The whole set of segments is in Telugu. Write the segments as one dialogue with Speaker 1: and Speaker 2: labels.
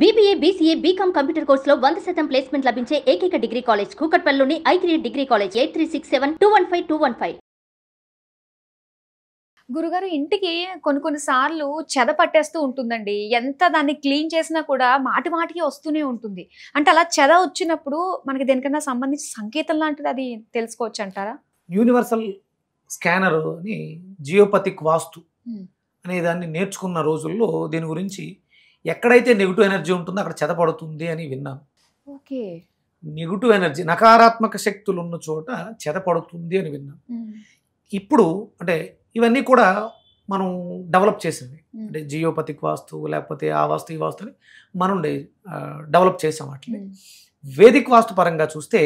Speaker 1: BBA, BCA, BCom కంప్యూటర్ కోర్సులో 100% ప్లేస్మెంట్ లభించే ఏకైక డిగ్రీ కాలేజ్ కూకట్పల్లిలోని I3 డిగ్రీ కాలేజ్ 8367215215.
Speaker 2: గురుగారు ఇంటికి కొన్ని సార్లు చెద పట్టేస్తూ ఉంటుందండి. ఎంత దాన్ని క్లీన్ చేసినా కూడా మాటి మాటికి వస్తూనే ఉంటుంది. అంటే అలా చెద వచ్చినప్పుడు మనకి దేనికన్నా సంబంధించి సంకేతం లాంటిది అది తెలుసుకోవచ్చు అంటారా?
Speaker 3: యూనివర్సల్ స్కానర్ అని జియోపతిక్ వాస్తు అనే దాన్ని నేర్చుకున్న రోజుల్లో దీని గురించి ఎక్కడైతే నెగిటివ్ ఎనర్జీ ఉంటుందో అక్కడ చెద పడుతుంది అని విన్నాను.
Speaker 2: ఓకే.
Speaker 3: నెగిటివ్ ఎనర్జీ నకారాత్మక శక్తులు ఉన్న చోట చెద పడుతుంది అని విన్నాను. ఇప్పుడు అంటే ఇవన్నీ కూడా మనం డెవలప్ చేసింది. అంటే జియోపతిక్ వాస్తు లేకపోతే ఆ వాస్తు ఈ వాస్తు అని మనం డెవలప్ చేసాం. వాటిని వేదిక్ వాస్తు పరంగా చూస్తే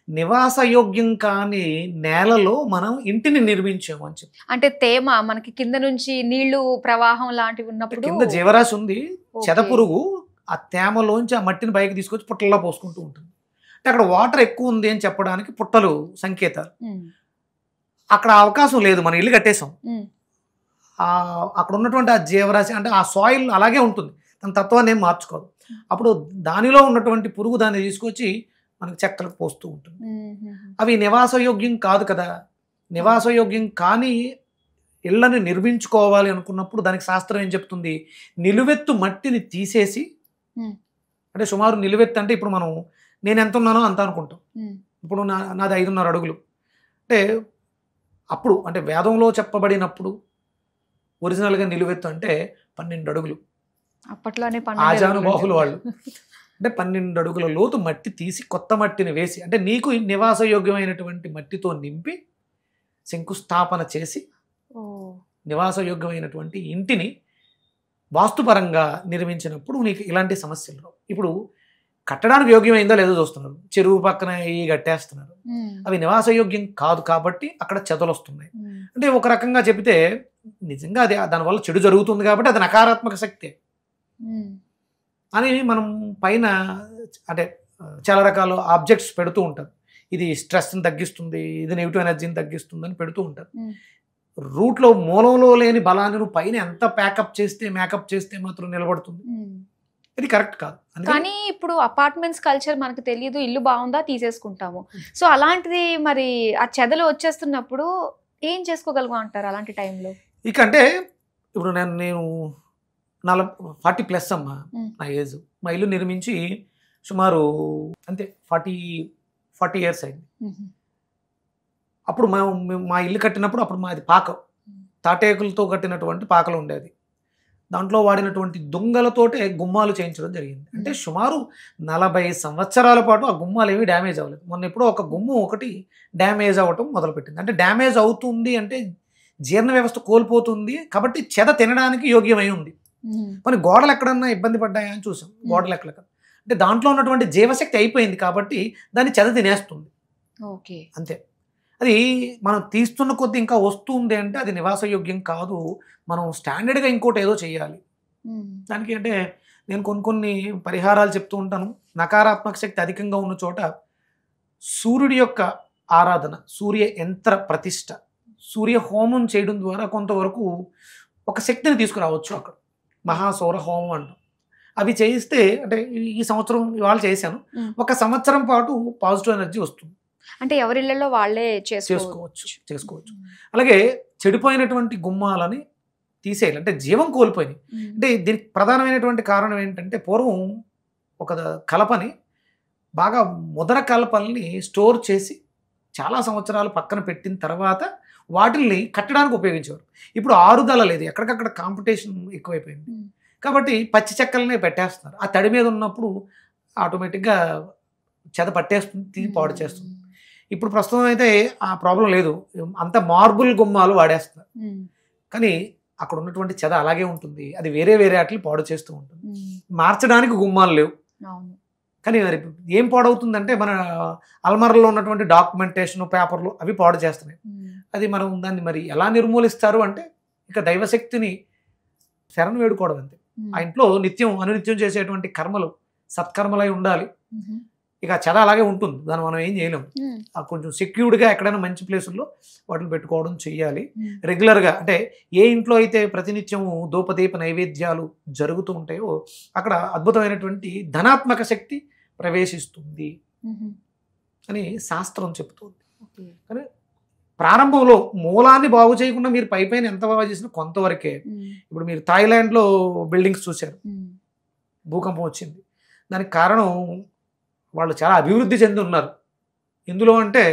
Speaker 3: నివాసయోగ్యం కాని నేలలో మనం ఇంటిని నిర్మించాము అని చెప్పి.
Speaker 2: అంటే తేమ మనకి కింద నుంచి నీళ్లు ప్రవాహం లాంటివి ఉన్నప్పుడు
Speaker 3: కింద జీవరాశి ఉంది, చెదపురుగు ఆ తేమలోంచి ఆ మట్టిని పైకి తీసుకొచ్చి పుట్టల్లో పోసుకుంటూ ఉంటుంది. అంటే అక్కడ వాటర్ ఎక్కువ ఉంది అని చెప్పడానికి పుట్టలు సంకేతాలు. అక్కడ అవకాశం లేదు, మనం ఇల్లు కట్టేసాం. అక్కడ ఉన్నటువంటి ఆ జీవరాశి అంటే ఆ సాయిల్ అలాగే ఉంటుంది, తన తత్వాన్ని ఏం మార్చుకోదు. అప్పుడు దానిలో ఉన్నటువంటి పురుగు దాన్ని తీసుకొచ్చి మనకి చెక్కలకు పోస్తూ ఉంటుంది. అవి నివాసయోగ్యం కాదు కదా. నివాసయోగ్యం కానీ ఇళ్లను నిర్మించుకోవాలి అనుకున్నప్పుడు దానికి శాస్త్రం ఏం చెప్తుంది? నిలువెత్తు మట్టిని తీసేసి, అంటే సుమారు నిలువెత్తు అంటే ఇప్పుడు మనం నేను ఎంత ఉన్నానో అంత అనుకుంటాం. ఇప్పుడు నాది 5.5 అడుగులు. అంటే అప్పుడు అంటే వేదంలో చెప్పబడినప్పుడు ఒరిజినల్గా నిలువెత్తు అంటే 12 అడుగులు.
Speaker 2: అప్పట్లోనే
Speaker 3: ఆజానుబాహులు వాళ్ళు. అంటే 12 అడుగుల లోతు మట్టి తీసి కొత్త మట్టిని వేసి, అంటే నీకు నివాసయోగ్యమైనటువంటి మట్టితో నింపి శంకుస్థాపన చేసి నివాసయోగ్యమైనటువంటి ఇంటిని వాస్తుపరంగా నిర్మించినప్పుడు నీకు ఇలాంటి సమస్యలు రావు. ఇప్పుడు కట్టడానికి యోగ్యమైందో లేదో చూస్తున్నారు, చెరువు పక్కన కట్టేస్తున్నారు. అవి నివాసయోగ్యం కాదు కాబట్టి అక్కడ చెదలు వస్తున్నాయి. అంటే ఒక రకంగా చెబితే నిజంగా అది దానివల్ల చెడు జరుగుతుంది కాబట్టి అది నకారాత్మక శక్తి అని మనం పైన అంటే చాలా రకాల ఆబ్జెక్ట్స్ పెడుతూ ఉంటారు. ఇది స్ట్రెస్ని తగ్గిస్తుంది, ఇది నెగిటివ్ ఎనర్జీని తగ్గిస్తుంది అని పెడుతూ ఉంటారు. రూట్లో మూలంలో లేని బలాన్ని నువ్వు పైన ఎంత మేకప్ చేస్తే మాత్రం నిలబడుతుంది. ఇది కరెక్ట్ కాదు.
Speaker 2: కానీ ఇప్పుడు అపార్ట్మెంట్స్ కల్చర్ మనకు తెలియదు, ఇల్లు బాగుందా తీసేసుకుంటాము. సో అలాంటిది మరి ఆ చెదలు వచ్చేస్తున్నప్పుడు ఏం చేసుకోగలము అంటారు అలాంటి టైంలో?
Speaker 3: ఇక అంటే ఇప్పుడు నేను 40+ అమ్మా నా ఏజ్. మా ఇల్లు నిర్మించి సుమారు అంతే 40 ఇయర్స్ అయింది. అప్పుడు మా ఇల్లు కట్టినప్పుడు అప్పుడు మాది పాక, తాటేకులతో కట్టినటువంటి పాకలు ఉండేది. దాంట్లో వాడినటువంటి దొంగలతోటే గుమ్మాలు చేయించడం జరిగింది. అంటే సుమారు 40 సంవత్సరాల పాటు ఆ గుమ్మాలు ఏమీ డ్యామేజ్ అవ్వలేదు. మొన్న ఎప్పుడో ఒక గుమ్ము ఒకటి డ్యామేజ్ అవ్వటం మొదలుపెట్టింది. అంటే డ్యామేజ్ అవుతుంది అంటే జీర్ణ వ్యవస్థ కోల్పోతుంది కాబట్టి చెద తినడానికి యోగ్యమై ఉంది. మరి గోడలు ఎక్కడన్నా ఇబ్బంది పడ్డాయా అని చూసాం. గోడలు ఎక్కడ అంటే దాంట్లో ఉన్నటువంటి జీవశక్తి అయిపోయింది కాబట్టి దాన్ని చెద తినేస్తుంది.
Speaker 2: ఓకే,
Speaker 3: అంతే. అది మనం తీస్తున్న కొద్దీ ఇంకా వస్తుంది అంటే అది నివాసయోగ్యం కాదు. మనం స్టాండర్డ్గా ఇంకోటి ఏదో చేయాలి దానికి. అంటే నేను కొన్ని పరిహారాలు చెప్తూ ఉంటాను. నకారాత్మక శక్తి అధికంగా ఉన్న చోట సూర్యుడి యొక్క ఆరాధన, సూర్య యంత్ర ప్రతిష్ట, సూర్య హోమం చేయడం ద్వారా కొంతవరకు ఒక శక్తిని తీసుకురావచ్చు. అక్కడ మహాసౌర హోమం అంటాం. అవి చేయిస్తే అంటే ఈ సంవత్సరం ఇవాళ చేశాను, 1 సంవత్సరం పాటు పాజిటివ్ ఎనర్జీ వస్తుంది.
Speaker 2: అంటే ఎవరిళ్లలో వాళ్ళే
Speaker 3: చేసుకోవచ్చు. అలాగే చెడిపోయినటువంటి గుమ్మాలని తీసేయాలి, అంటే జీవం కోల్పోయినాయి. అంటే దీనికి ప్రధానమైనటువంటి కారణం ఏంటంటే పూర్వం ఒక కలపని బాగా ముదర కలపల్ని స్టోర్ చేసి చాలా సంవత్సరాలు పక్కన పెట్టిన తర్వాత వాటిల్ని కట్టడానికి ఉపయోగించేవారు. ఇప్పుడు ఆరుదల లేదు, ఎక్కడికక్కడ కాంపిటీషన్ ఎక్కువైపోయింది కాబట్టి పచ్చి చెక్కలనే పెట్టేస్తున్నారు. ఆ తడి మీద ఉన్నప్పుడు ఆటోమేటిక్గా చెద పట్టేస్తుంది, తీసి పాడు చేస్తుంది. ఇప్పుడు ప్రస్తుతం అయితే ఆ ప్రాబ్లం లేదు, అంత మార్బుల్ గుమ్మాలు వాడేస్తున్నారు. కానీ అక్కడ ఉన్నటువంటి చెద అలాగే ఉంటుంది, అది వేరే వాటిని పాడు చేస్తూ ఉంటుంది. మార్చడానికి గుమ్మాలు లేవు. కానీ మరి ఏం పాడవుతుందంటే మన అల్మరలో ఉన్నటువంటి డాక్యుమెంటేషన్, పేపర్లు అవి పాడు చేస్తున్నాయి. అది మనం దాన్ని మరి ఎలా నిర్మూలిస్తారు అంటే ఇక దైవశక్తిని శరణు వేడుకోవడం అంతే. ఆ ఇంట్లో నిత్యం అనునిత్యం చేసేటువంటి కర్మలు సత్కర్మలై ఉండాలి. ఇక చెద అలాగే ఉంటుంది, దాన్ని మనం ఏం చేయలేము. కొంచెం సెక్యూర్డ్గా ఎక్కడైనా మంచి ప్లేసుల్లో వాటిని పెట్టుకోవడం చెయ్యాలి రెగ్యులర్గా. అంటే ఏ ఇంట్లో అయితే ప్రతినిత్యము ధూపదీప నైవేద్యాలు జరుగుతూ ఉంటాయో అక్కడ అద్భుతమైనటువంటి ధనాత్మక శక్తి ప్రవేశిస్తుంది అని శాస్త్రం చెప్తుంది. కానీ ప్రారంభంలో మూలాన్ని బాగు చేయకుండా మీరు పైన ఎంత బాగా చేసినా కొంతవరకే. ఇప్పుడు మీరు థాయిలాండ్లో బిల్డింగ్స్ చూశారు, భూకంపం వచ్చింది, దానికి కారణం వాళ్ళు చాలా అభివృద్ధి చెంది ఉన్నారు. ఎందులో అంటే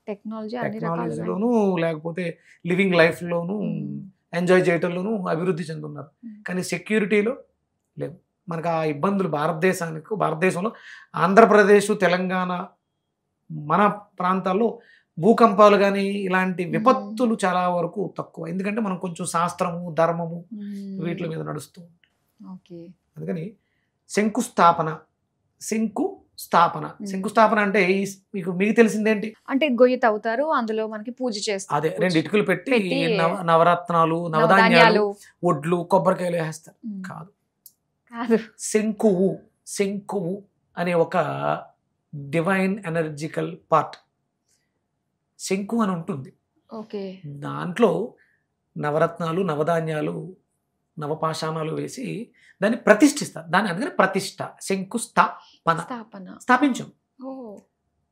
Speaker 3: టెక్నాలజీలోను లేకపోతే లివింగ్ లైఫ్లోను ఎంజాయ్ చేయటంలోనూ అభివృద్ధి చెంది ఉన్నారు. కానీ సెక్యూరిటీలో లేవు. మనకు ఆ ఇబ్బందులు భారతదేశంలో ఆంధ్రప్రదేశ్, తెలంగాణ, మన ప్రాంతాల్లో భూకంపాలు కానీ ఇలాంటి విపత్తులు చాలా వరకు తక్కువ. ఎందుకంటే మనం కొంచెం శాస్త్రము, ధర్మము వీటి మీద నడుస్తూ ఉంటాం. అందుకని శంకుస్థాపన అంటే మీకు తెలిసిందేంటి అంటే
Speaker 2: గొయ్యి తవ్వుతారు, అందులో మనకి పూజ చేస్తారు.
Speaker 3: అదే 2 ఇటుకలు పెట్టి నవరత్నాలు, నవధాన్యాలు, ఒడ్లు, కొబ్బరికాయలు వేస్తారు. కాదు, శంకువు అనే ఒక డివైన్ ఎనర్జికల్ పార్ట్ శంకు అని ఉంటుంది. దాంట్లో నవరత్నాలు, నవధాన్యాలు, నవపాషాణాలు వేసి దాన్ని ప్రతిష్ఠిస్తారు. దాన్ని అందుకని ప్రతిష్ఠ, స్థాపించం.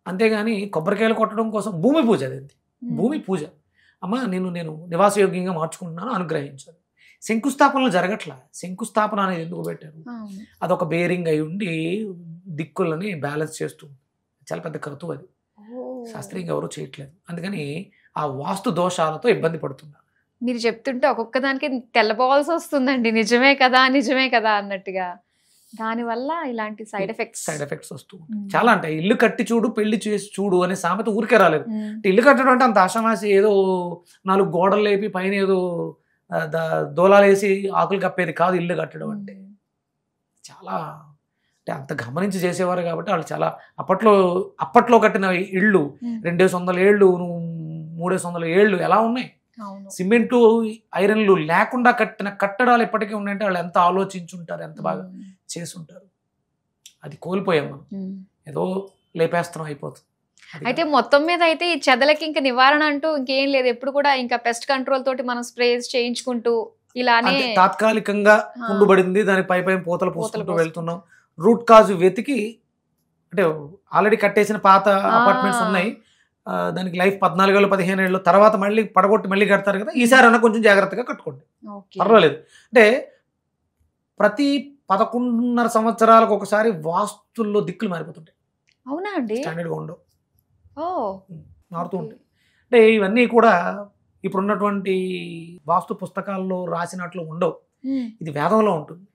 Speaker 3: అంతేగాని కొబ్బరికాయలు కొట్టడం కోసం భూమి పూజ, అది భూమి పూజ. అమ్మ నేను నివాసయోగ్యంగా మార్చుకుంటున్నాను, అనుగ్రహించాను. శంకుస్థాపనలు జరగట్లా. శంకుస్థాపన అనేది ఎందుకు పెట్టారు? అదొక బేరింగ్ అయి ఉండి దిక్కులని బ్యాలెన్స్ చేస్తూ చాలా పెద్ద కరుతు. అది శాస్త్రీయంగా ఎవరూ చేయట్లేదు. అందుకని ఆ వాస్తు దోషాలతో ఇబ్బంది పడుతున్నారు.
Speaker 2: మీరు చెప్తుంటే ఒక్కొక్క దానికి తెల్లబోవాల్సి వస్తుందండి, నిజమే కదా అన్నట్టుగా. దానివల్ల ఇలాంటి సైడ్ ఎఫెక్ట్స్
Speaker 3: వస్తూ చాలా. అంటే ఇల్లు కట్టి చూడు, పెళ్లి చేసి చూడు అనే సామెత ఊరికే రాలేదు. ఇల్లు కట్టడం అంటే అంత ఆషామాషి ఏదో 4 గోడలు లేపి పైన ఏదో దోలాలు వేసి ఆకులు కప్పేది కాదు. ఇల్లు కట్టడం అంటే చాలా, అంటే అంత గమనించి చేసేవారు కాబట్టి వాళ్ళు చాలా. అప్పట్లో కట్టిన ఇళ్ళు 200 ఏళ్ళు, 300 ఏళ్ళు ఎలా ఉన్నాయి? సిమెంటు, ఐరన్లు లేకుండా కట్టిన కట్టడాలు ఎప్పటికీ ఉన్నాయంటే వాళ్ళు ఎంత ఆలోచించుంటారు, ఎంత బాగా చేసుంటారు. అది కోల్పోయాం మనం, ఏదో లేపేస్తున్నాం, అయిపోతుంది.
Speaker 2: అయితే మొత్తం మీద అయితే ఈ చెదలకి ఇంకా నివారణ అంటూ ఇంకేం లేదు. ఎప్పుడు కూడా ఇంకా పెస్ట్ కంట్రోల్ తోటి మనం స్ప్రేస్ చేయించుకుంటూ ఇలానే
Speaker 3: తాత్కాలికంగా కుండుబడింది, దాని పై పూతలు పోసుకుంటూ వెళ్తున్నాం. రూట్ కాజ్ వెతికి, అంటే ఆల్రెడీ కట్టేసిన పాత అపార్ట్మెంట్స్ ఉన్నాయి, దానికి లైఫ్ 14 ఏళ్ళు 15 ఏళ్ళు తర్వాత మళ్ళీ పడగొట్టి మళ్ళీ కడతారు కదా. ఈసారి అన్న కొంచెం జాగ్రత్తగా కట్టుకోండి, పర్వాలేదు. అంటే ప్రతి 11.5 సంవత్సరాలకు ఒకసారి వాస్తుల్లో దిక్కులు మారిపోతుంటాయి.
Speaker 2: అవునా అండి?
Speaker 3: స్టాండర్డ్గా ఉండవు, మారుతూ ఉంటాయి. అంటే ఇవన్నీ కూడా ఇప్పుడున్నటువంటి వాస్తు పుస్తకాల్లో రాసినట్లు ఉండవు. ఇది వేదంలో ఉంటుంది.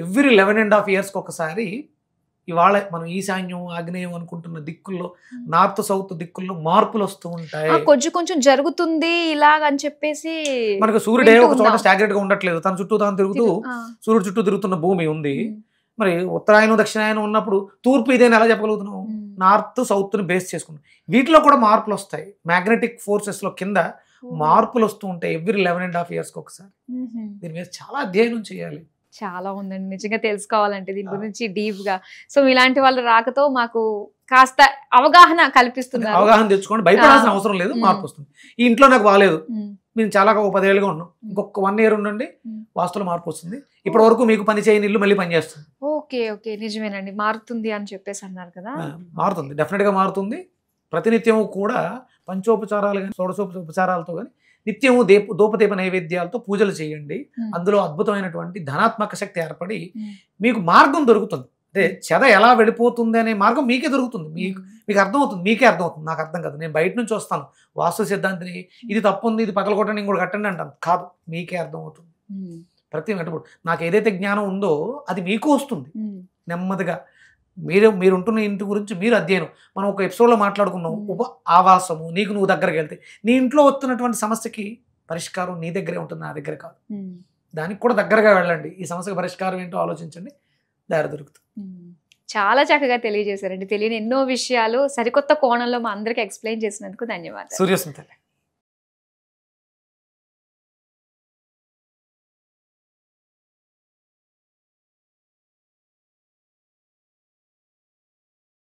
Speaker 3: ఎవ్రీ 11.5 ఇయర్స్కి ఒకసారి ఇవాళ మనం ఈశాన్యం, ఆగ్నేయం అనుకుంటున్న దిక్కుల్లో, నార్త్ సౌత్ దిక్కుల్లో మార్పులు వస్తూ ఉంటాయి.
Speaker 2: కొంచెం జరుగుతుంది ఇలాగని చెప్పేసి.
Speaker 3: మనకు సూర్యుడే ఒక చోట స్టాగ్నెట్ గా ఉండట్లేదు, తన చుట్టూ తాను తిరుగుతూ సూర్యుడు చుట్టూ తిరుగుతున్న భూమి ఉంది. మరి ఉత్తరాయణం, దక్షిణాయనం ఉన్నప్పుడు తూర్పు ఇదేని ఎలా చెప్పగలుగుతున్నాం? నార్త్ సౌత్ ని బేస్ చేసుకున్నాం. వీటిలో కూడా మార్పులు వస్తాయి. మ్యాగ్నెటిక్ ఫోర్సెస్ లో కింద మార్పులు వస్తూ ఉంటాయి ఎవ్రీ 11.5 ఇయర్స్కి ఒకసారి. దీని మీద చాలా అధ్యయనం చేయాలి.
Speaker 2: చాలా ఉందండి నిజంగా తెలుసుకోవాలంటే దీని గురించి డీప్ గా. సో ఇలాంటి వాళ్ళ రాకతో మాకు కాస్త అవగాహన కల్పిస్తున్నారు.
Speaker 3: అవగాహన తెచ్చుకోండి, భయపడాల్సిన అవసరం లేదు, మార్పు వస్తుంది. ఈ ఇంట్లో నాకు బాగాలేదు, మేము చాలా 10 ఏళ్ళుగా ఉన్నాం, ఇంకొక 1 ఇయర్ ఉండండి, వాస్తులో మార్పు వస్తుంది. ఇప్పటి వరకు మీకు పని చేయని ఇల్లు మళ్ళీ పనిచేస్తుంది.
Speaker 2: ఓకే నిజమేనండి, మారుతుంది అని చెప్పేసి అన్నారు కదా.
Speaker 3: మారుతుంది, డెఫినెట్ గా మారుతుంది. ప్రతినిత్యము కూడా పంచోపచారాలు కానీ షోడశోపచారాలతో కానీ నిత్యము ధూపదీప నైవేద్యాలతో పూజలు చేయండి. అందులో అద్భుతమైనటువంటి ధనాత్మక శక్తి ఏర్పడి మీకు మార్గం దొరుకుతుంది. అంటే చెద ఎలా వెళ్ళిపోతుంది అనే మార్గం మీకే దొరుకుతుంది. మీకు అర్థమవుతుంది, మీకే అర్థమవుతుంది. నాకు అర్థం కాదు, నేను బయట నుంచి వస్తాను, వాస్తు సిద్ధాంతిని, ఇది తప్పు ఉంది, ఇది పగలగొట్టండి, ఇంకోటి కట్టండి అంటాను. కాదు, మీకే అర్థమవుతుంది. ప్రతి నాకు ఏదైతే జ్ఞానం ఉందో అది మీకు వస్తుంది నెమ్మదిగా. మీరుంటున్న ఇంటి గురించి మీరు అధ్యయనం, మనం ఒక ఎపిసోడ్లో మాట్లాడుకున్నాం, ఆవాసము. నీకు నువ్వు దగ్గరికి వెళ్తే నీ ఇంట్లో వస్తున్నటువంటి సమస్యకి పరిష్కారం నీ దగ్గరే ఉంటుంది, నా దగ్గర కాదు. దానికి కూడా దగ్గరగా వెళ్ళండి, ఈ సమస్యకి పరిష్కారం ఏంటో ఆలోచించండి, దారి దొరుకుతుంది.
Speaker 2: చాలా చక్కగా తెలియజేశారండి. తెలియని ఎన్నో విషయాలు సరికొత్త కోణంలో మా అందరికి ఎక్స్ప్లెయిన్ చేసినందుకు ధన్యవాదాలు.
Speaker 3: సూర్యస్మిత.